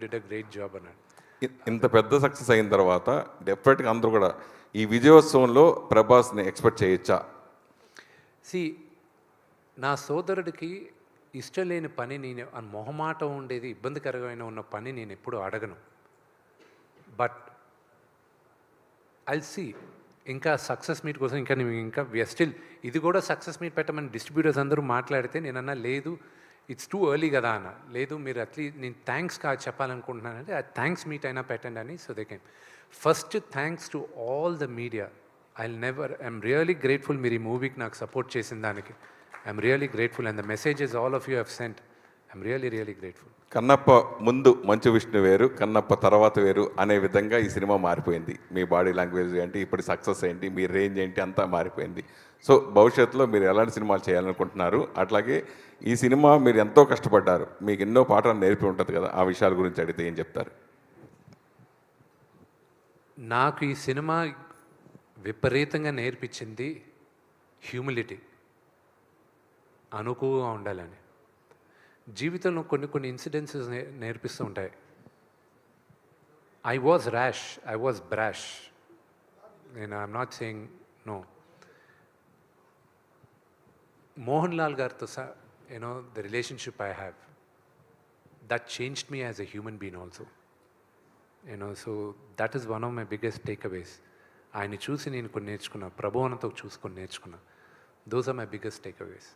Did a great job అన్నాడు. ఇంత పెద్ద సక్సెస్ అయిన తర్వాత డెఫినెట్గా అందరూ కూడా ఈ విజయోత్సవంలో ప్రభాస్ని ఎక్స్పెక్ట్ చేయొచ్చా? సి నా సోదరుడికి ఇష్టం లేని పని నేను మొహమాటం ఉండేది ఇబ్బందికరమైన ఉన్న పని నేను ఎప్పుడు అడగను. బట్ ఐల్ సీ ఇంకా సక్సెస్ మీట్ కోసం ఇంకా స్టిల్ ఇది కూడా సక్సెస్ మీట్ పెట్టమని డిస్ట్రిబ్యూటర్స్ అందరూ మాట్లాడితే నేనన్నా లేదు, ఇట్స్ టూ ఎర్లీ కదా అన్న. లేదు మీరు అట్లీస్ట్ నేను థ్యాంక్స్ చెప్పాలనుకుంటున్నానంటే ఆ థ్యాంక్స్ మీట్ అయినా పెట్టండి అని. So they can first thanks to all the media. I'm really grateful మీరు ఈ మూవీకి నాకు సపోర్ట్ చేసిన దానికి. I'm really grateful and the messages all of you have sent. I'm really grateful. Kannappa ముందు మంచు విష్ణు వేరు, కన్నప్ప తర్వాత వేరు అనే విధంగా ఈ సినిమా మారిపోయింది. మీ బాడీ లాంగ్వేజ్ ఏంటి, ఇప్పుడు సక్సెస్ ఏంటి, మీ రేంజ్ ఏంటి అంతా మారిపోయింది. సో భవిష్యత్తులో మీరు ఎలాంటి సినిమాలు చేయాలనుకుంటున్నారు? అట్లాగే ఈ సినిమా మీరు ఎంతో కష్టపడ్డారు, మీకు ఎన్నో పాఠాలు నేర్పి ఉంటుంది కదా, ఆ విషయాల గురించి అడిగితే ఏం చెప్తారు? నాకు ఈ సినిమా విపరీతంగా నేర్పించింది హ్యూమిలిటీ, అనుకువగా ఉండాలని. జీవితంలో కొన్ని ఇన్సిడెన్సెస్ నేర్పిస్తూ ఉంటాయి. I was rash, I was brash. I'm not saying no. Mohan Lal గారితో the relationship I have, that changed me as a human being also. So that is one of my biggest takeaways. ఆయన్ని చూసి నేను కొన్ని నేర్చుకున్నా, ప్రభువనతో చూసుకొని నేర్చుకున్నా. Those are my biggest takeaways.